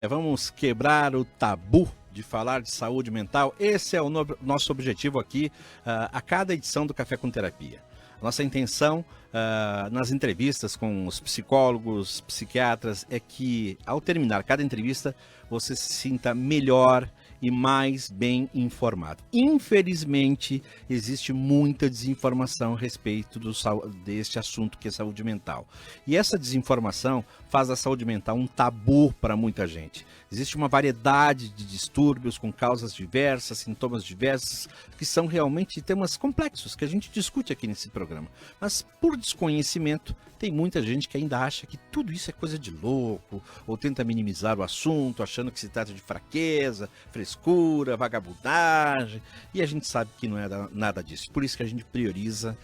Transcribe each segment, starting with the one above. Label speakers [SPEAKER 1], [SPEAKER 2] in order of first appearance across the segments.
[SPEAKER 1] Vamos quebrar o tabu de falar de saúde mental. Esse é o nosso objetivo aqui a cada edição do Café com Terapia. Nossa intenção nas entrevistas com os psicólogos, psiquiatras, é que ao terminar cada entrevista você se sinta melhor e mais bem informado. Infelizmente, existe muita desinformação a respeito deste assunto que é saúde mental. E essa desinformação faz a saúde mental um tabu para muita gente. Existe uma variedade de distúrbios com causas diversas, sintomas diversos, que são realmente temas complexos que a gente discute aqui nesse programa. Mas por desconhecimento, tem muita gente que ainda acha que tudo isso é coisa de louco, ou tenta minimizar o assunto, achando que se trata de fraqueza, frescura, vagabundagem, e a gente sabe que não é nada disso. Por isso que a gente prioriza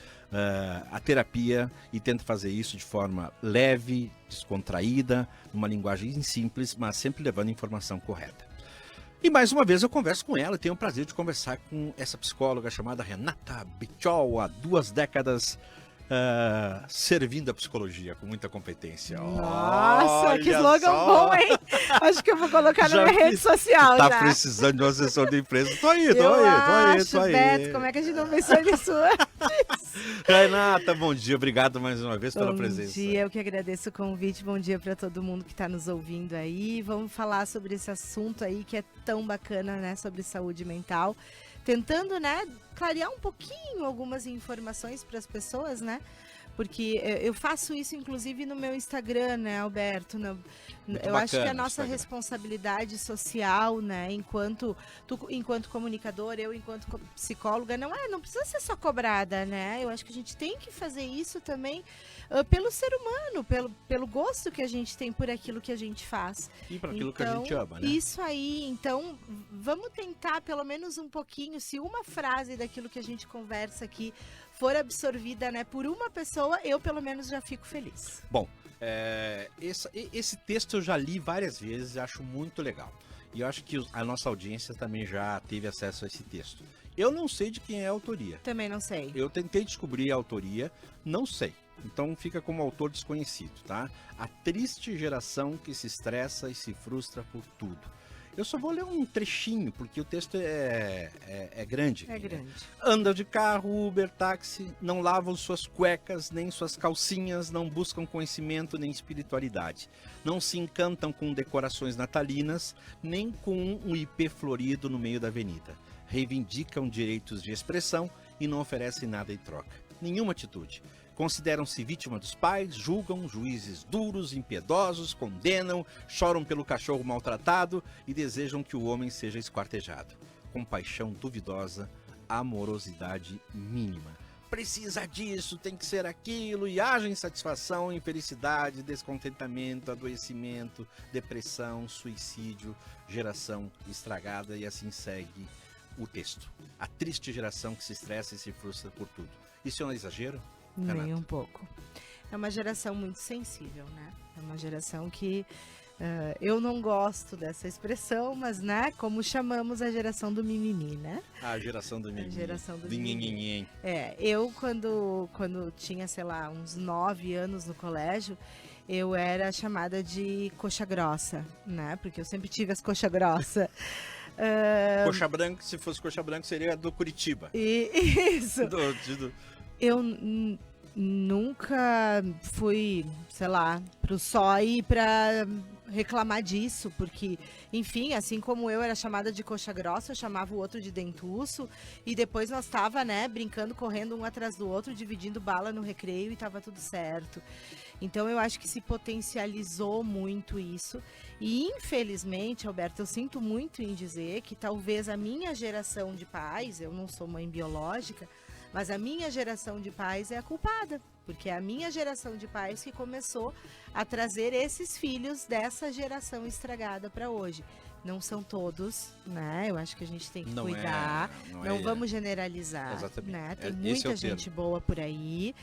[SPEAKER 1] a terapia e tenta fazer isso de forma leve, descontraída, numa linguagem simples, mas sempre levando a informação correta. E mais uma vez eu converso com ela, tenho o prazer de conversar com essa psicóloga chamada Renata Bitchol, há 2 décadas, servindo a psicologia com muita competência.
[SPEAKER 2] Nossa,
[SPEAKER 1] Olha
[SPEAKER 2] que slogan
[SPEAKER 1] só.
[SPEAKER 2] bom, hein? Acho que eu vou colocar na minha rede social
[SPEAKER 1] Tá
[SPEAKER 2] já.
[SPEAKER 1] precisando de um assessor de empresa. Tô aí.
[SPEAKER 2] Beto, como é que a gente não pensou nisso antes?
[SPEAKER 1] Renata, bom dia, obrigado mais uma vez pela presença.
[SPEAKER 2] Bom dia, eu que agradeço o convite, bom dia para todo mundo que está nos ouvindo aí. Vamos falar sobre esse assunto aí que é tão bacana, né, sobre saúde mental. Tentando, né, clarear um pouquinho algumas informações para as pessoas, né? Porque eu faço isso, inclusive, no meu Instagram, né, Alberto? Eu acho que a nossa responsabilidade social, né, enquanto comunicador, eu enquanto psicóloga, não precisa ser só cobrada, né? Eu acho que a gente tem que fazer isso também pelo ser humano, pelo gosto que a gente tem por aquilo que a gente faz.
[SPEAKER 1] E por aquilo que a gente ama, né?
[SPEAKER 2] Isso aí, então, vamos tentar pelo menos um pouquinho, se uma frase daquilo que a gente conversa aqui for absorvida, né, por uma pessoa, eu pelo menos já fico feliz.
[SPEAKER 1] Bom, esse texto eu já li várias vezes e acho muito legal. E eu acho que a nossa audiência também já teve acesso a esse texto. Eu não sei de quem é a autoria.
[SPEAKER 2] Também não sei.
[SPEAKER 1] Eu tentei descobrir a autoria, não sei. Então fica como autor desconhecido, tá? A triste geração que se estressa e se frustra por tudo. Eu só vou ler um trechinho, porque o texto é grande.
[SPEAKER 2] É grande.
[SPEAKER 1] Andam de carro, Uber, táxi, não lavam suas cuecas, nem suas calcinhas, não buscam conhecimento nem espiritualidade. Não se encantam com decorações natalinas, nem com um IP florido no meio da avenida. Reivindicam direitos de expressão e não oferecem nada em troca. Nenhuma atitude. Consideram-se vítima dos pais, julgam juízes duros, impiedosos, condenam, choram pelo cachorro maltratado e desejam que o homem seja esquartejado. Compaixão duvidosa, amorosidade mínima. Precisa disso, tem que ser aquilo, e haja insatisfação, infelicidade, descontentamento, adoecimento, depressão, suicídio, geração estragada, e assim segue o texto. A triste geração que se estressa e se frustra por tudo. Isso é um exagero?
[SPEAKER 2] Nem um pouco. É uma geração muito sensível, né? É uma geração que eu não gosto dessa expressão, mas, né, como chamamos a geração do mimimi, né?
[SPEAKER 1] A geração do mimimi.
[SPEAKER 2] A geração do
[SPEAKER 1] mimimi.
[SPEAKER 2] Eu quando tinha, sei lá, uns 9 anos no colégio, eu era chamada de coxa grossa, né? Porque eu sempre tive as coxa grossa.
[SPEAKER 1] Coxa branca, se fosse coxa branca, seria do Curitiba.
[SPEAKER 2] Isso. Eu nunca fui, sei lá, pro SOI pra reclamar disso, porque, enfim, assim como eu era chamada de coxa grossa, eu chamava o outro de dentuço, e depois nós tava, né, brincando, correndo um atrás do outro, dividindo bala no recreio e tava tudo certo. Então eu acho que se potencializou muito isso, e infelizmente, Alberto, eu sinto muito em dizer que talvez a minha geração de pais, eu não sou mãe biológica, mas a minha geração de pais é a culpada, porque é a minha geração de pais que começou a trazer esses filhos dessa geração estragada para hoje. Não são todos, né? Eu acho que a gente tem que cuidar, não vamos generalizar, né? Tem muita gente boa por aí,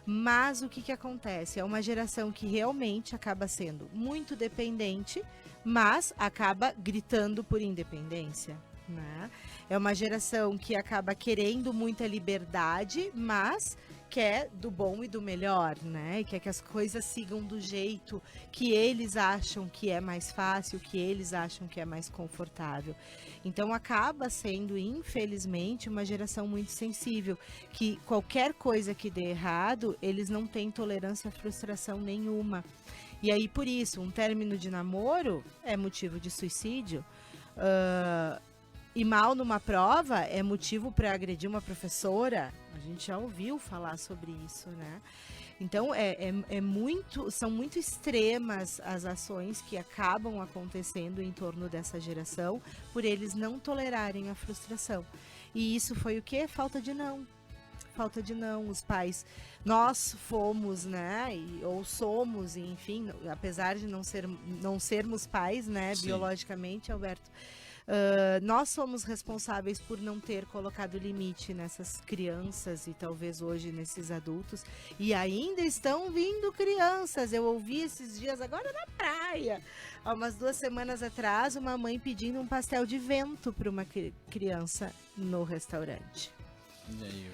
[SPEAKER 2] mas o que acontece? É uma geração que realmente acaba sendo muito dependente, mas acaba gritando por independência, né? É uma geração que acaba querendo muita liberdade, mas quer do bom e do melhor, né? E quer que as coisas sigam do jeito que eles acham que é mais fácil, que eles acham que é mais confortável. Então acaba sendo, infelizmente, uma geração muito sensível, que qualquer coisa que dê errado, eles não têm tolerância à frustração nenhuma. E aí, por isso, um término de namoro é motivo de suicídio. E mal numa prova é motivo para agredir uma professora. A gente já ouviu falar sobre isso, né? Então, são muito extremas as ações que acabam acontecendo em torno dessa geração por eles não tolerarem a frustração. E isso foi o quê? Falta de não. Falta de não. Os pais, nós fomos, né? Ou somos, enfim, apesar de não sermos pais, né?
[SPEAKER 1] Sim.
[SPEAKER 2] Biologicamente, Alberto. Nós somos responsáveis por não ter colocado limite nessas crianças e talvez hoje nesses adultos. E ainda estão vindo crianças. Eu ouvi esses dias agora na praia, há umas 2 semanas atrás, uma mãe pedindo um pastel de vento para uma criança no restaurante.
[SPEAKER 1] E aí,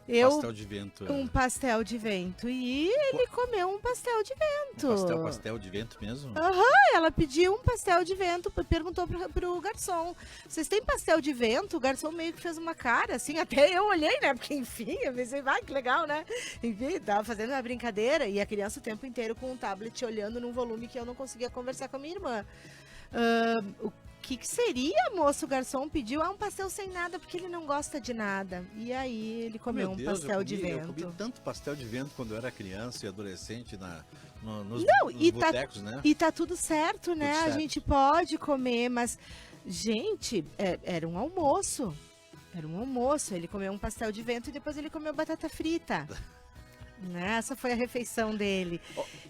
[SPEAKER 2] Eu,
[SPEAKER 1] pastel de vento.
[SPEAKER 2] um pastel de vento. E ele comeu um pastel de vento.
[SPEAKER 1] Pastel de vento mesmo?
[SPEAKER 2] Ela pediu um pastel de vento, perguntou pro garçom: vocês têm pastel de vento? O garçom meio que fez uma cara, assim, até eu olhei, né? Porque, enfim, eu pensei, vai, que legal, né? Enfim, tava fazendo uma brincadeira e a criança o tempo inteiro com um tablet olhando num volume que eu não conseguia conversar com a minha irmã. O que seria, moço? O garçom pediu um pastel sem nada, porque ele não gosta de nada. E aí ele comeu
[SPEAKER 1] Meu Deus,
[SPEAKER 2] pastel de
[SPEAKER 1] Eu
[SPEAKER 2] vento.
[SPEAKER 1] comi tanto pastel de vento quando eu era criança e adolescente nos
[SPEAKER 2] e
[SPEAKER 1] botecos, né?
[SPEAKER 2] E tá tudo certo, né?
[SPEAKER 1] Tudo certo.
[SPEAKER 2] A gente pode comer, mas, gente, era um almoço. Era um almoço. Ele comeu um pastel de vento e depois ele comeu batata frita. Né? Essa foi a refeição dele.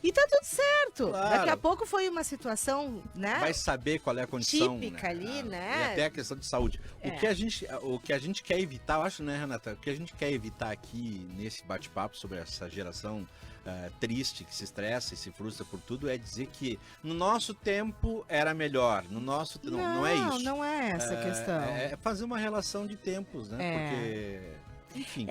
[SPEAKER 2] E tá tudo certo.
[SPEAKER 1] Claro.
[SPEAKER 2] Daqui a pouco foi uma situação, né?
[SPEAKER 1] Vai saber qual é a condição.
[SPEAKER 2] Típica ali, né?
[SPEAKER 1] E até a questão de saúde. O que a gente quer evitar, eu acho, né, Renata? O que a gente quer evitar aqui nesse bate-papo sobre essa geração triste, que se estressa e se frustra por tudo, é dizer que no nosso tempo era melhor. No nosso não é isso.
[SPEAKER 2] Não é essa a questão.
[SPEAKER 1] É fazer uma relação de tempos, né? Porque. Enfim,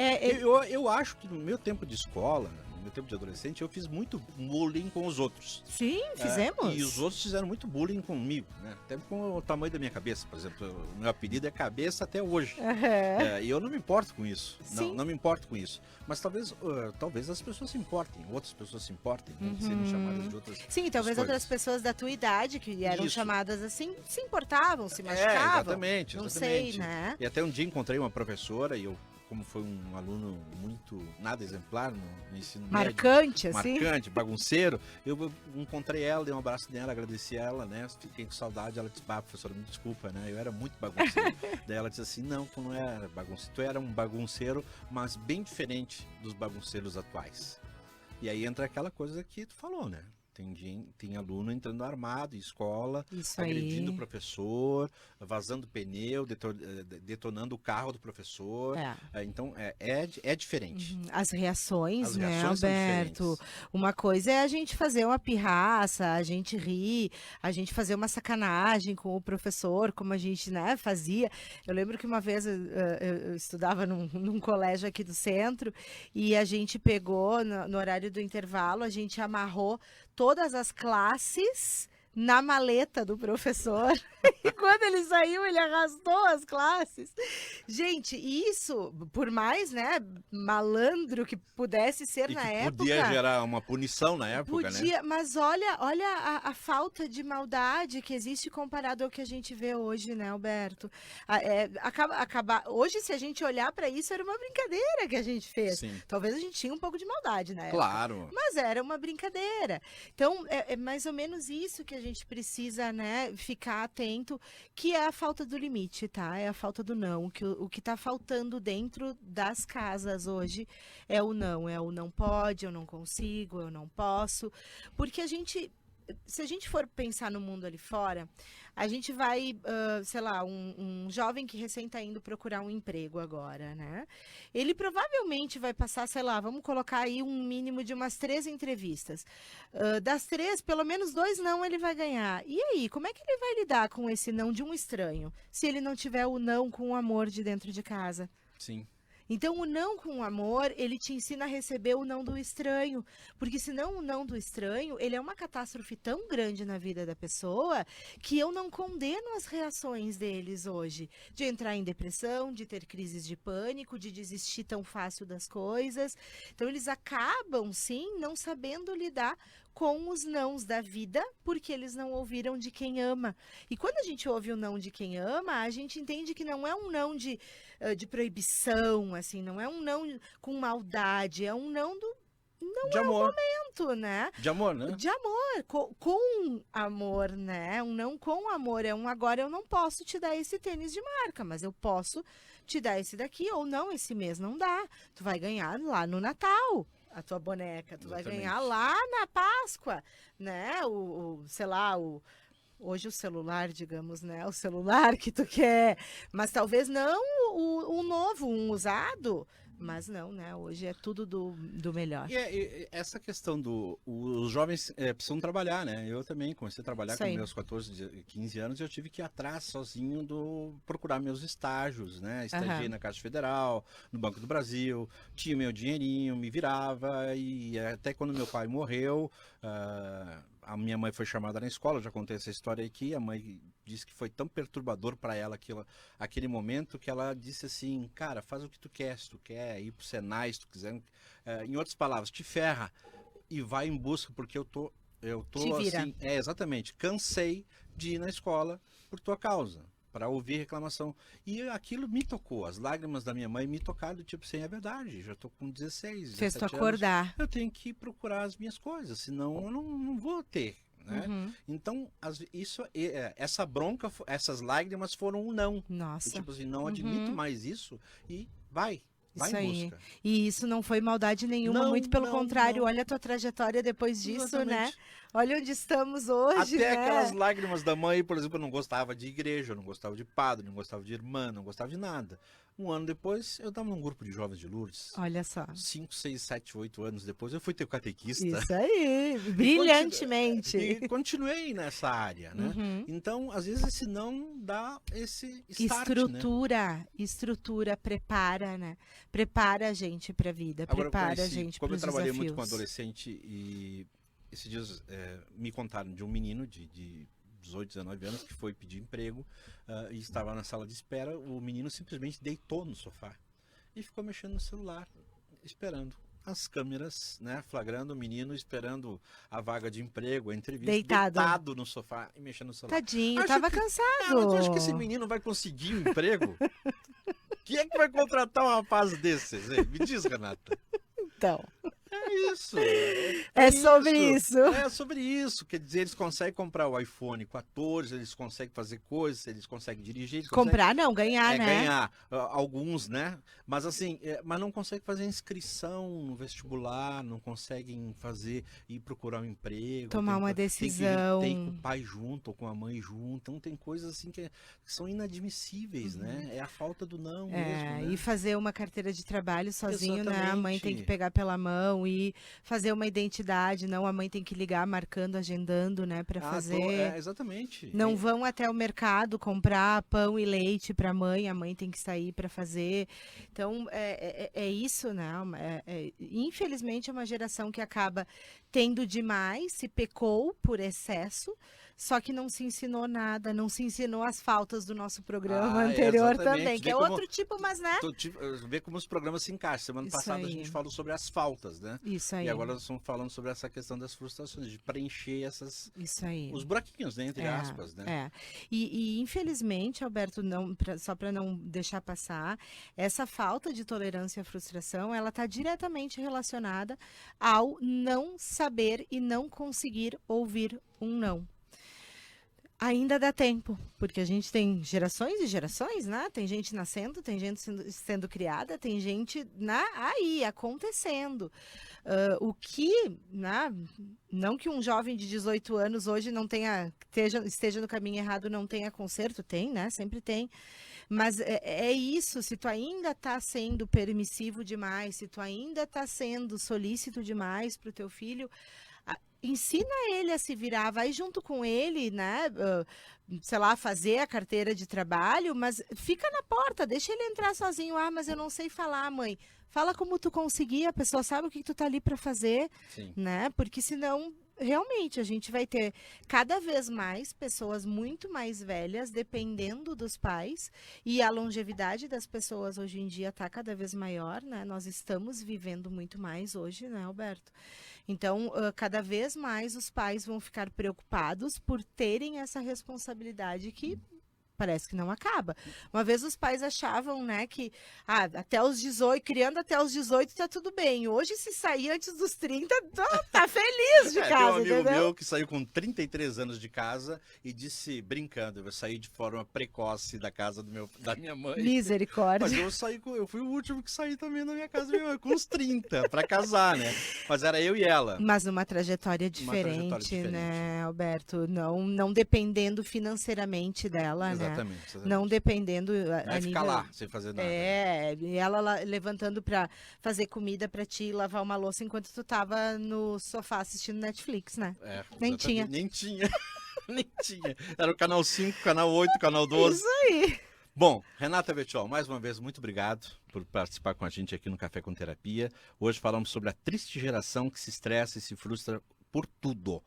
[SPEAKER 1] eu acho que no meu tempo de escola, no meu tempo de adolescente, eu fiz muito bullying com os outros.
[SPEAKER 2] Sim, fizemos.
[SPEAKER 1] E os outros fizeram muito bullying comigo, né? Até com o tamanho da minha cabeça, por exemplo. O meu apelido é cabeça até hoje. E eu não me importo com isso. Não me importo com isso. Mas talvez as pessoas se importem, outras pessoas se importem, né? De serem chamadas de outras
[SPEAKER 2] Sim, talvez
[SPEAKER 1] coisas.
[SPEAKER 2] outras pessoas da tua idade, que eram
[SPEAKER 1] Isso.
[SPEAKER 2] chamadas assim, se importavam, se machucavam.
[SPEAKER 1] Exatamente.
[SPEAKER 2] Não sei, né?
[SPEAKER 1] E até um dia encontrei uma professora e eu, como foi um aluno muito, nada exemplar no ensino
[SPEAKER 2] Marcante,
[SPEAKER 1] médio,
[SPEAKER 2] assim?
[SPEAKER 1] marcante, bagunceiro, eu encontrei ela, dei um abraço nela, agradeci ela, né, fiquei com saudade, ela disse, professora, me desculpa, né, eu era muito bagunceiro. Daí ela disse assim, não, tu não era bagunceiro, tu era um bagunceiro, mas bem diferente dos bagunceiros atuais. E aí entra aquela coisa que tu falou, né? Tem aluno entrando armado em escola,
[SPEAKER 2] Isso
[SPEAKER 1] agredindo
[SPEAKER 2] aí.
[SPEAKER 1] o professor, vazando pneu, detonando o carro do professor. Então, é diferente.
[SPEAKER 2] As reações,
[SPEAKER 1] As
[SPEAKER 2] né,
[SPEAKER 1] reações são
[SPEAKER 2] Alberto?
[SPEAKER 1] diferentes.
[SPEAKER 2] Uma coisa é a gente fazer uma pirraça, a gente rir, a gente fazer uma sacanagem com o professor, como a gente, né, fazia. Eu lembro que uma vez eu estudava num colégio aqui do centro e a gente pegou, no horário do intervalo, a gente amarrou todas as classes na maleta do professor. E quando ele saiu, ele arrastou as classes. Gente, isso, por mais, né, malandro que pudesse ser
[SPEAKER 1] E
[SPEAKER 2] na
[SPEAKER 1] que
[SPEAKER 2] época...
[SPEAKER 1] podia gerar uma punição na época,
[SPEAKER 2] Podia,
[SPEAKER 1] né?
[SPEAKER 2] mas olha a falta de maldade que existe comparado ao que a gente vê hoje, né, Alberto? Hoje, se a gente olhar para isso, era uma brincadeira que a gente fez.
[SPEAKER 1] Sim.
[SPEAKER 2] Talvez a gente tinha um pouco de maldade na época.
[SPEAKER 1] Claro.
[SPEAKER 2] Mas era uma brincadeira. Então, é mais ou menos isso que a gente precisa, né, ficar atento, que é a falta do limite, tá? É a falta do não. O que tá faltando dentro das casas hoje é o não pode, eu não consigo, eu não posso. Porque se a gente for pensar no mundo ali fora, a gente vai, sei lá, um jovem que recém está indo procurar um emprego agora, né? Ele provavelmente vai passar, sei lá, vamos colocar aí um mínimo de umas 3 entrevistas. Das 3, pelo menos 2 não ele vai ganhar. E aí, como é que ele vai lidar com esse não de um estranho, se ele não tiver o não com o amor de dentro de casa?
[SPEAKER 1] Sim.
[SPEAKER 2] Então, o não com amor, ele te ensina a receber o não do estranho. Porque senão o não do estranho, ele é uma catástrofe tão grande na vida da pessoa que eu não condeno as reações deles hoje. De entrar em depressão, de ter crises de pânico, de desistir tão fácil das coisas. Então, eles acabam, sim, não sabendo lidar com os nãos da vida, porque eles não ouviram de quem ama. E quando a gente ouve o não de quem ama, a gente entende que não é um não de proibição, assim, não é um não com maldade, é um não do
[SPEAKER 1] De amor.
[SPEAKER 2] momento, né?
[SPEAKER 1] De amor, né?
[SPEAKER 2] De amor, com amor, né? Um não com amor, é um agora eu não posso te dar esse tênis de marca, mas eu posso te dar esse daqui, ou não, esse mês não dá. Tu vai ganhar lá no Natal a tua boneca, tu vai ganhar lá na Páscoa, né? Sei lá, hoje o celular, digamos, né? O celular que tu quer, mas talvez não o novo, um usado. Mas não, né? Hoje é tudo do melhor.
[SPEAKER 1] E essa questão os jovens precisam trabalhar, né? Eu também comecei a trabalhar com meus 14, 15 anos e eu tive que ir atrás sozinho procurar meus estágios, né? Estagiei na Caixa Federal, no Banco do Brasil, tinha meu dinheirinho, me virava e até quando meu pai morreu, a minha mãe foi chamada na escola, eu já contei essa história aqui, a mãe disse que foi tão perturbador para ela aquele momento que ela disse assim, cara, faz o que tu quer, se tu quer ir pro Senai, se tu quiser, em outras palavras, te ferra e vai em busca, porque eu tô assim, exatamente, cansei de ir na escola por tua causa, para ouvir reclamação. E aquilo me tocou, as lágrimas da minha mãe me tocaram, tipo assim, é verdade, já tô com 16, 17
[SPEAKER 2] Fez tu acordar.
[SPEAKER 1] anos, eu tenho que procurar as minhas coisas, senão eu não vou ter. Né? Então, essa bronca, essas lágrimas foram um não.
[SPEAKER 2] Nossa.
[SPEAKER 1] Tipo assim, não admito mais isso e vai
[SPEAKER 2] isso
[SPEAKER 1] em
[SPEAKER 2] aí.
[SPEAKER 1] busca.
[SPEAKER 2] E isso não foi maldade nenhuma, muito pelo contrário. Olha a tua trajetória depois disso,
[SPEAKER 1] exatamente.
[SPEAKER 2] Né? Olha onde estamos hoje,
[SPEAKER 1] Até
[SPEAKER 2] né?
[SPEAKER 1] aquelas lágrimas da mãe, por exemplo, eu não gostava de igreja, eu não gostava de padre, não gostava de irmã, não gostava de nada. Um ano depois, eu estava num grupo de jovens de Lourdes.
[SPEAKER 2] Olha só.
[SPEAKER 1] 5, 6, 7, 8 anos depois, eu fui ter catequista.
[SPEAKER 2] Isso aí, brilhantemente.
[SPEAKER 1] E continuei nessa área, né? Então, às vezes, esse não dá esse start,
[SPEAKER 2] Estrutura, prepara, né? Prepara a gente para a vida,
[SPEAKER 1] agora,
[SPEAKER 2] prepara a gente para os desafios.
[SPEAKER 1] Como eu trabalhei muito com adolescente e esses dias me contaram de um menino de 18, 19 anos que foi pedir emprego e estava na sala de espera, o menino simplesmente deitou no sofá e ficou mexendo no celular, esperando as câmeras, né, flagrando o menino, esperando a vaga de emprego, a entrevista, deitado no sofá e mexendo no celular.
[SPEAKER 2] Tadinho, estava cansado.
[SPEAKER 1] Mas tu acha que esse menino vai conseguir um emprego? Quem é que vai contratar um rapaz desses? Me diz, Renata.
[SPEAKER 2] Então...
[SPEAKER 1] É isso.
[SPEAKER 2] É sobre isso.
[SPEAKER 1] É sobre isso. Quer dizer, eles conseguem comprar o iPhone 14, eles conseguem fazer coisas, eles conseguem dirigir. Eles
[SPEAKER 2] comprar não, ganhar, né?
[SPEAKER 1] Ganhar. Alguns, né? Mas assim, mas não conseguem fazer inscrição no vestibular, não conseguem ir procurar um emprego.
[SPEAKER 2] Tomar uma decisão.
[SPEAKER 1] Tem com o pai junto ou com a mãe junto. Então tem coisas assim que são inadmissíveis, né? É a falta do não mesmo, né?
[SPEAKER 2] E fazer uma carteira de trabalho sozinho,
[SPEAKER 1] exatamente.
[SPEAKER 2] Né? A mãe tem que pegar pela mão e fazer uma identidade, não a mãe tem que ligar marcando, agendando, né, para fazer.
[SPEAKER 1] Exatamente.
[SPEAKER 2] Não vão até o mercado comprar pão e leite para a mãe tem que sair para fazer. Então é isso, né? Infelizmente é uma geração que acaba tendo demais, se pecou por excesso, só que não se ensinou nada, não se ensinou as faltas do nosso programa anterior também, que é outro tipo, mas né?
[SPEAKER 1] Vê como os programas se encaixam. Semana passada a gente falou sobre as faltas, né?
[SPEAKER 2] Isso aí.
[SPEAKER 1] E agora nós estamos falando sobre essa questão das frustrações, de preencher os buraquinhos, né? Entre aspas, né?
[SPEAKER 2] E infelizmente, Alberto, só para não deixar passar, essa falta de tolerância à frustração, ela está diretamente relacionada ao não saber e não conseguir ouvir um não. Ainda dá tempo, porque a gente tem gerações e gerações, né? Tem gente nascendo, tem gente sendo criada, tem gente aí acontecendo. O que, né? Não que um jovem de 18 anos hoje não esteja no caminho errado, não tenha conserto, tem, né? Sempre tem. Mas é isso, se tu ainda está sendo permissivo demais, se tu ainda está sendo solícito demais para o teu filho, ensina ele a se virar, vai junto com ele, né? Sei lá, fazer a carteira de trabalho, mas fica na porta, deixa ele entrar sozinho. Ah, mas eu não sei falar, mãe. Fala como tu conseguir, a pessoa sabe o que tu tá ali para fazer,
[SPEAKER 1] Sim.
[SPEAKER 2] né? Porque senão, realmente, a gente vai ter cada vez mais pessoas muito mais velhas dependendo dos pais, e a longevidade das pessoas hoje em dia está cada vez maior, né? Nós estamos vivendo muito mais hoje, né, Alberto? Então, cada vez mais os pais vão ficar preocupados por terem essa responsabilidade que parece que não acaba. Uma vez os pais achavam, né, que até os 18, criando até os 18 tá tudo bem. Hoje, se sair antes dos 30, tá feliz de
[SPEAKER 1] Tem
[SPEAKER 2] casa,
[SPEAKER 1] um amigo
[SPEAKER 2] entendeu?
[SPEAKER 1] meu que saiu com 33 anos de casa e disse, brincando, eu saí de forma precoce da casa da minha mãe.
[SPEAKER 2] Misericórdia.
[SPEAKER 1] Mas eu fui o último que saí também da minha casa da minha mãe, com uns 30, pra casar, né? Mas era eu e ela.
[SPEAKER 2] Mas numa trajetória diferente, né, Alberto? Não dependendo financeiramente dela, né?
[SPEAKER 1] Exatamente.
[SPEAKER 2] Não dependendo
[SPEAKER 1] Vai ficar lá, sem fazer nada.
[SPEAKER 2] E ela levantando pra fazer comida pra ti, lavar uma louça enquanto tu tava no sofá assistindo Netflix, né? Nem tinha.
[SPEAKER 1] Nem tinha. Nem tinha. Era o canal 5, canal 8, canal 12.
[SPEAKER 2] Isso aí.
[SPEAKER 1] Bom, Renata Bettiol, mais uma vez, muito obrigado por participar com a gente aqui no Café com Terapia. Hoje falamos sobre a triste geração que se estressa e se frustra por tudo.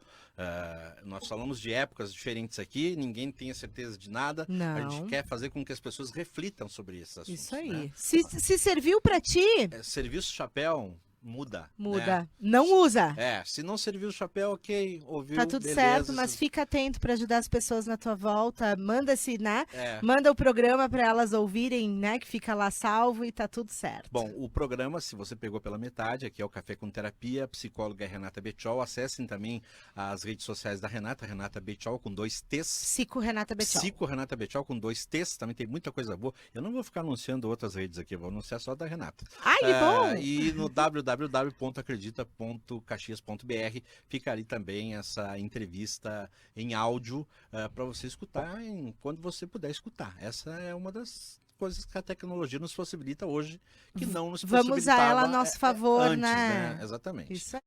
[SPEAKER 1] Nós falamos de épocas diferentes aqui, ninguém tem a certeza de nada.
[SPEAKER 2] Não.
[SPEAKER 1] A gente quer fazer com que as pessoas reflitam sobre esses assuntos.
[SPEAKER 2] Isso aí.
[SPEAKER 1] Né?
[SPEAKER 2] Se serviu pra ti,
[SPEAKER 1] Serviço chapéu, muda.
[SPEAKER 2] muda.
[SPEAKER 1] Né?
[SPEAKER 2] Não usa.
[SPEAKER 1] Se não serviu o chapéu, ok, ouviu,
[SPEAKER 2] Tá tudo
[SPEAKER 1] beleza,
[SPEAKER 2] certo, mas fica atento para ajudar as pessoas na tua volta. Manda-se, né?
[SPEAKER 1] É.
[SPEAKER 2] Manda o programa para elas ouvirem, né? Que fica lá salvo e tá tudo certo.
[SPEAKER 1] Bom, o programa, se você pegou pela metade, aqui é o Café com Terapia, a psicóloga é Renata Bettiol. Acessem também as redes sociais da Renata, Renata Bettiol com 2 T's.
[SPEAKER 2] Psico Renata Bettiol.
[SPEAKER 1] Psico Renata Bettiol com 2 T's, também tem muita coisa boa. Eu não vou ficar anunciando outras redes aqui, vou anunciar só da Renata.
[SPEAKER 2] Ai, que bom!
[SPEAKER 1] E no www.acredita.caxias.br fica ali também essa entrevista em áudio para você escutar quando você puder escutar. Essa é uma das coisas que a tecnologia nos possibilita hoje, que não nos possibilitava
[SPEAKER 2] Vamos usar ela a nosso favor,
[SPEAKER 1] antes,
[SPEAKER 2] né?
[SPEAKER 1] Exatamente.
[SPEAKER 2] Isso aí.